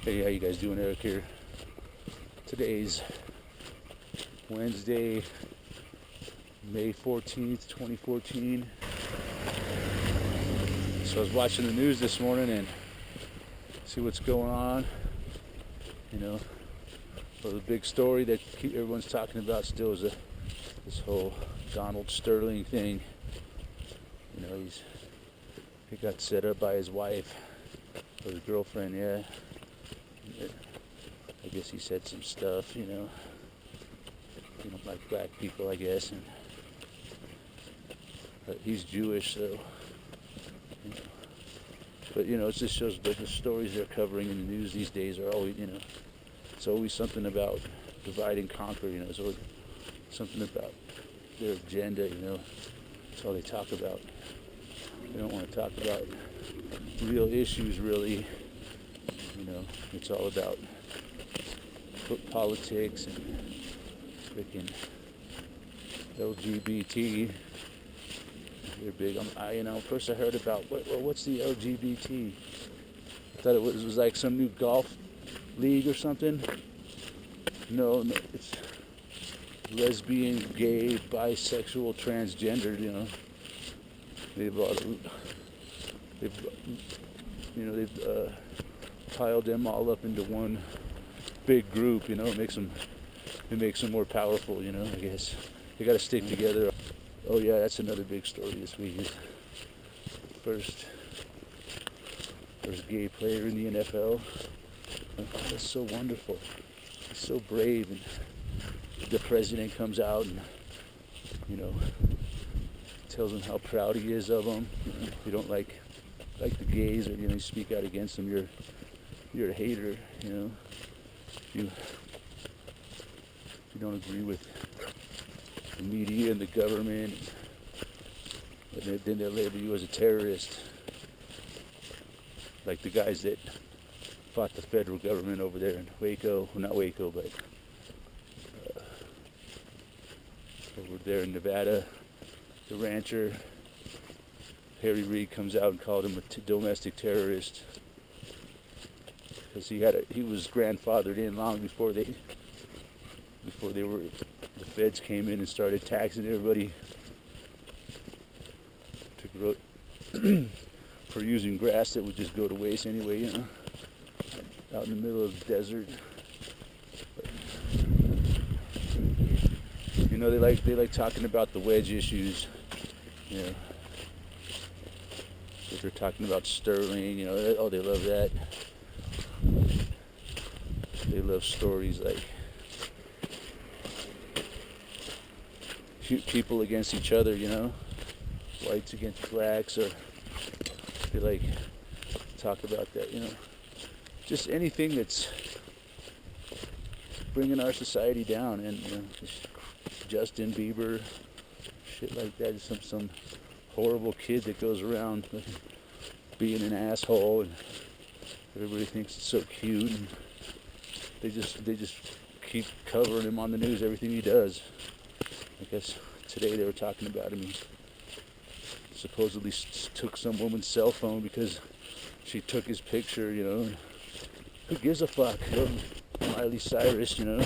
Hey, how you guys doing? Eric here. Today's Wednesday, May 14th, 2014. So I was watching the news this morning and see what's going on. Well, the big story that everyone's talking about still is this whole Donald Sterling thing. He got set up by his wife or his girlfriend, yeah. I guess he said some stuff, like black people, I guess, but he's Jewish, so, but it just shows that the stories they're covering in the news these days are always, it's always something about divide and conquer, it's always something about their agenda, that's all they talk about. They don't want to talk about real issues, really. It's all about politics and freaking LGBT. They're big. First I heard about what's the LGBT? I thought it was like some new golf league or something. No, it's lesbian, gay, bisexual, transgender. They've piled them all up into one big group. It makes them more powerful. I guess they got to stick together. Oh yeah, that's another big story this week. First gay player in the NFL. That's so wonderful. He's so brave, and the president comes out and tells him how proud he is of them. If you don't like the gays, or you speak out against them, you're a hater. If you don't agree with the media and the government, then they'll label you as a terrorist, like the guys that fought the federal government over there in Waco. Well, not Waco, but over there in Nevada. The rancher Harry Reid comes out and called him a domestic terrorist because he was grandfathered in long before the feds came in and started taxing everybody for using grass that would just go to waste anyway, out in the middle of the desert. They like talking about the wedge issues. If they're talking about Sterling, they love that. They love stories like people against each other, whites against blacks, or they like talk about that, just anything that's bringing our society down. And Justin Bieber, shit like that, some horrible kid that goes around being an asshole, and everybody thinks it's so cute, and they just keep covering him on the news, everything he does. I guess today they were talking about him. He supposedly took some woman's cell phone because she took his picture, Who gives a fuck? Miley Cyrus, girl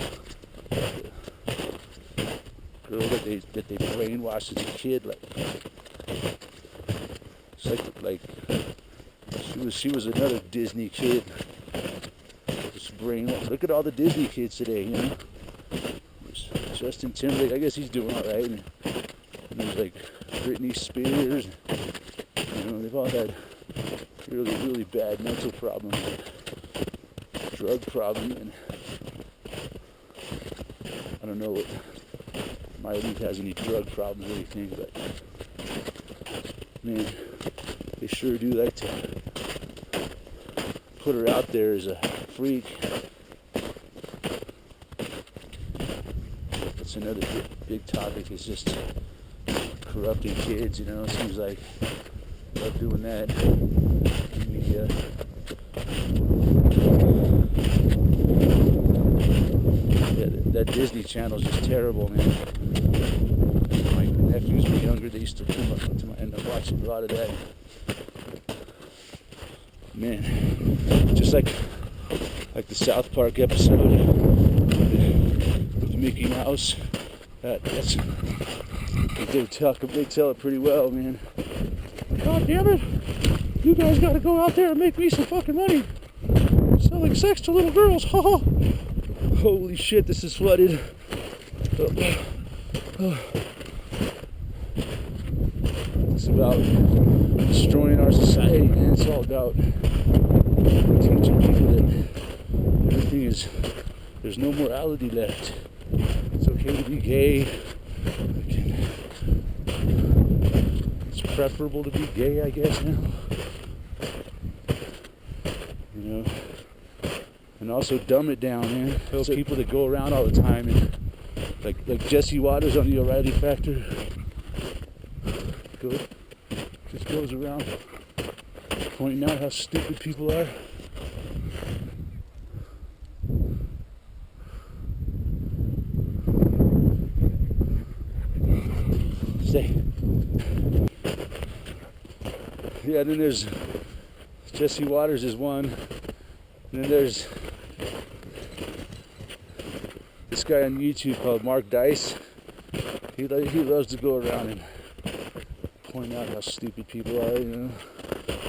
that they brainwashed as a kid, like she was another Disney kid. Just brainwashed. Look at all the Disney kids today, Justin Timberlake, I guess he's doing all right, and there's like Britney Spears. They've all had really, really bad mental problems, drug problem, and I don't know what Miley has any drug problems or anything, but man, they sure do like to put her out there as a freak. That's another big topic, is just corrupting kids, it seems like love doing that. Media. Yeah, that Disney Channel is just terrible, man. My nephews were younger, they used to end up watching a lot of that. Man, just like like the South Park episode with Mickey Mouse. That's they tell it pretty well, man. God damn it! You guys gotta go out there and make me some fucking money. Selling sex to little girls, haha. Holy shit, this is flooded. It's about destroying our society, man. It's all about teaching people that everything is, there's no morality left. It's okay to be gay. It's preferable to be gay, I guess, now. You know? And also dumb it down, man. Those people that go around all the time and like Jesse Waters on the O'Reilly Factor. Just goes around pointing out how stupid people are. Stay. Yeah, then there's Jesse Waters is one. And then there's this guy on YouTube called Mark Dice. He loves to go around and point out how stupid people are, you know.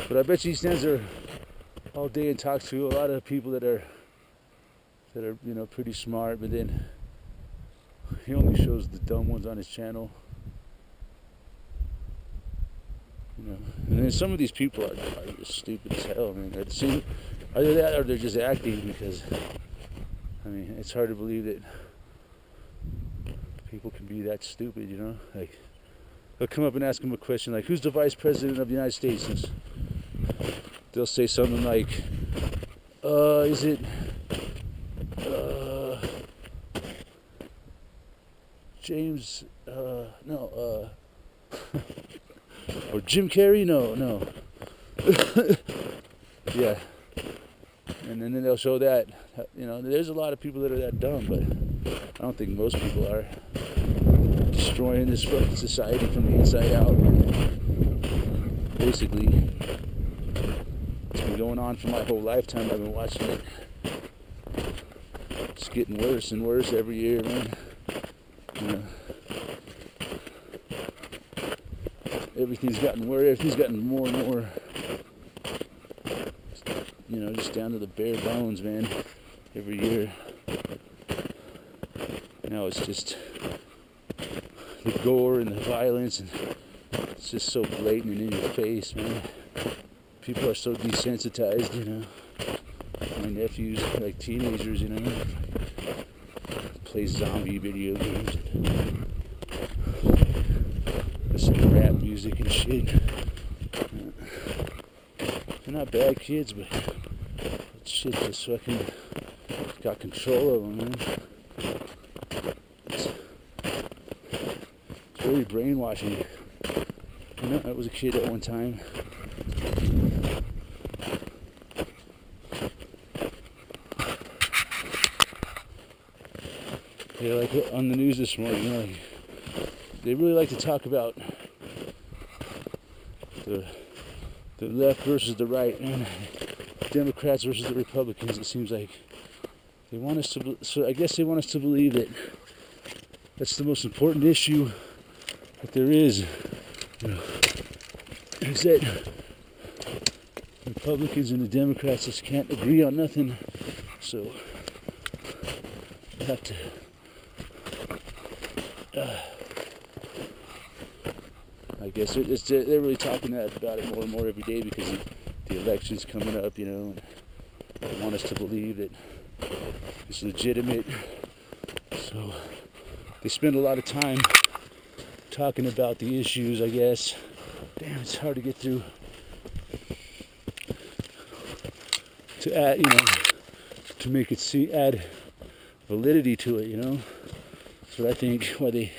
But I bet you he stands there all day and talks to a lot of people that are you know, pretty smart, but then he only shows the dumb ones on his channel. You know. And then some of these people are just stupid as hell, man. Either that or they're just acting, because I mean, it's hard to believe that people can be that stupid, you know. Like, they'll come up and ask him a question like, who's the vice president of the United States? And they'll say something like, is it James, no, or Jim Carrey? No. Yeah. And then they'll show that, you know, there's a lot of people that are that dumb, but I don't think most people are. Destroying this fucking society from the inside out. Basically, it's been going on for my whole lifetime. I've been watching it. It's getting worse and worse every year, man. You know, everything's gotten worse. Everything's gotten more and more, you know, just down to the bare bones, man. Every year. Now it's just the gore and the violence, and it's just so blatant and in your face, man. People are so desensitized, you know. My nephews, like teenagers, you know, play zombie video games, listen to rap music and shit. They're not bad kids, but shit just fucking got control of them, man. Very brainwashing. You know, I was a kid at one time. Yeah, like on the news this morning, you know, like, they really like to talk about the left versus the right, and Democrats versus the Republicans. It seems like they want us to. So I guess they want us to believe that that's the most important issue that there is, you know, is that the Republicans and the Democrats just can't agree on nothing, so we have to I guess they're really talking about it more and more every day because the election's coming up, you know, and they want us to believe that it's legitimate, so they spend a lot of time talking about the issues, I guess. Damn, it's hard to get through. To add, you know, to make it add validity to it, you know. That's what I think why they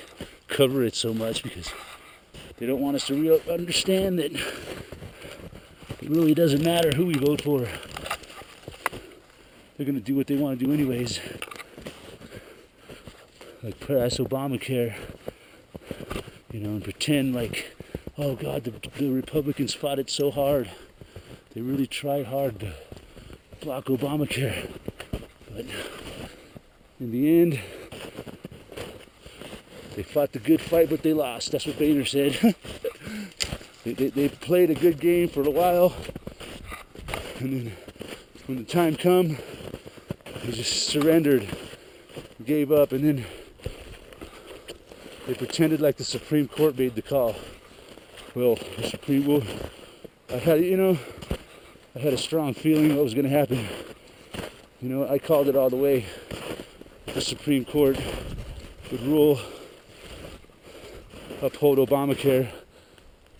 cover it so much, because they don't want us to understand that it really doesn't matter who we vote for. They're going to do what they want to do anyways. Like pass Obamacare, you know, and pretend like, oh God, the Republicans fought it so hard. They really tried hard to block Obamacare. But in the end, they fought the good fight, but they lost. That's what Boehner said. they played a good game for a while, and then when the time come, they just surrendered, gave up, and then they pretended like the Supreme Court made the call. Well, the Supreme Court, I had a strong feeling what was going to happen. I called it all the way. The Supreme Court would rule, uphold Obamacare.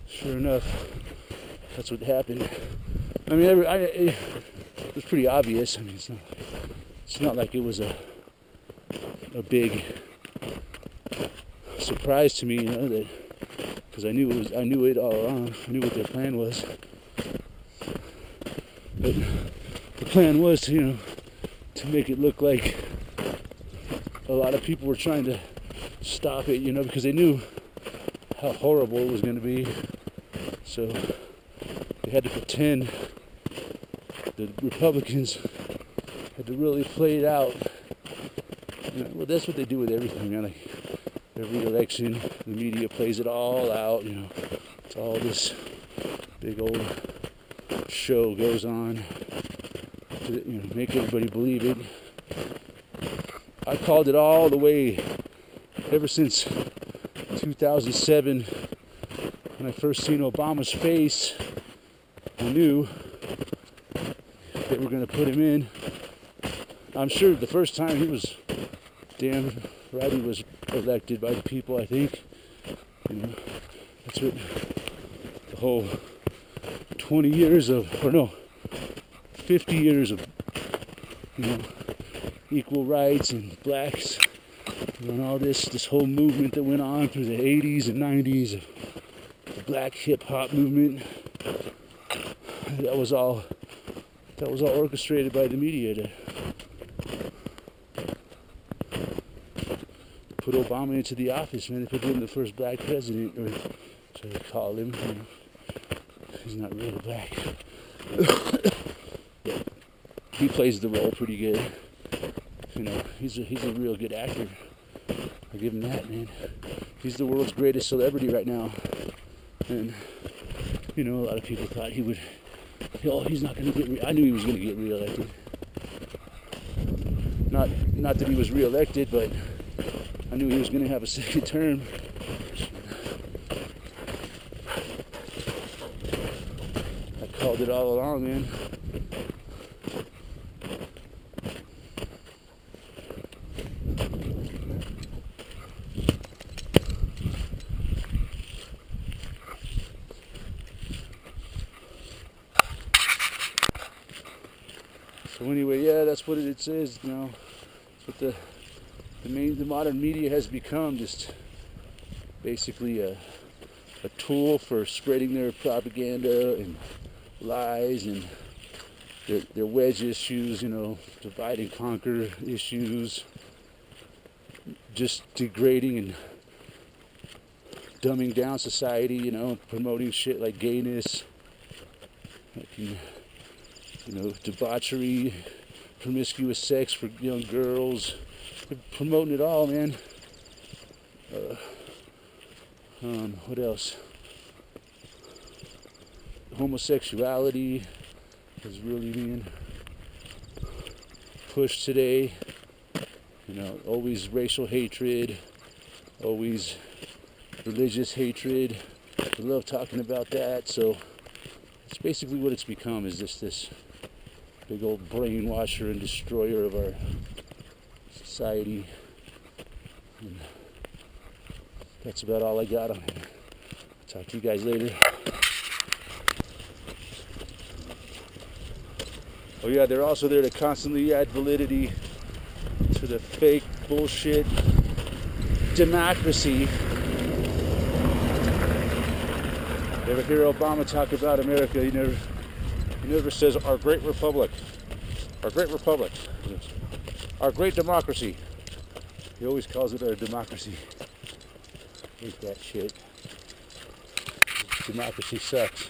Sure enough, that's what happened. I mean, it was pretty obvious. I mean, it's not like it was a big surprise to me, that because I knew it all along. I knew what their plan was. But the plan was to make it look like a lot of people were trying to stop it, because they knew how horrible it was going to be. So they had to pretend. The Republicans had to really play it out. Well, that's what they do with everything. Like every election, the media plays it all out. It's all this big old show goes on to make everybody believe it. I called it all the way ever since 2007 when I first seen Obama's face. I knew they were going to put him in. I'm sure the first time he was damn right, he was elected by the people, I think. That's what the whole 50 years of equal rights and blacks, and all this whole movement that went on through the 80s and 90s of the black hip hop movement. That was all orchestrated by the media to put Obama into the office, man. They put him the first black president, or so they call him. He's not really black. He plays the role pretty good. He's a real good actor. I give him that, man. He's the world's greatest celebrity right now. And a lot of people thought he would. He's not going to get. I knew he was going to get reelected. Not that he was reelected, but I knew he was going to have a second term. I called it all along, man. So anyway, yeah, that's what it says. That's what the modern media has become, just basically a tool for spreading their propaganda and lies and their wedge issues, divide and conquer issues, just degrading and dumbing down society, promoting shit like gayness, debauchery, promiscuous sex for young girls. They're promoting it all, man. What else? Homosexuality is really being pushed today. Always racial hatred, always religious hatred. I love talking about that. So it's basically what it's become, is just this big old brainwasher and destroyer of our society. And that's about all I got on it. Talk to you guys later. Oh yeah, they're also there to constantly add validity to the fake bullshit democracy. You ever hear Obama talk about America? He never says our great republic, our great republic, our great democracy. He always calls it our democracy. I hate that shit. Democracy sucks.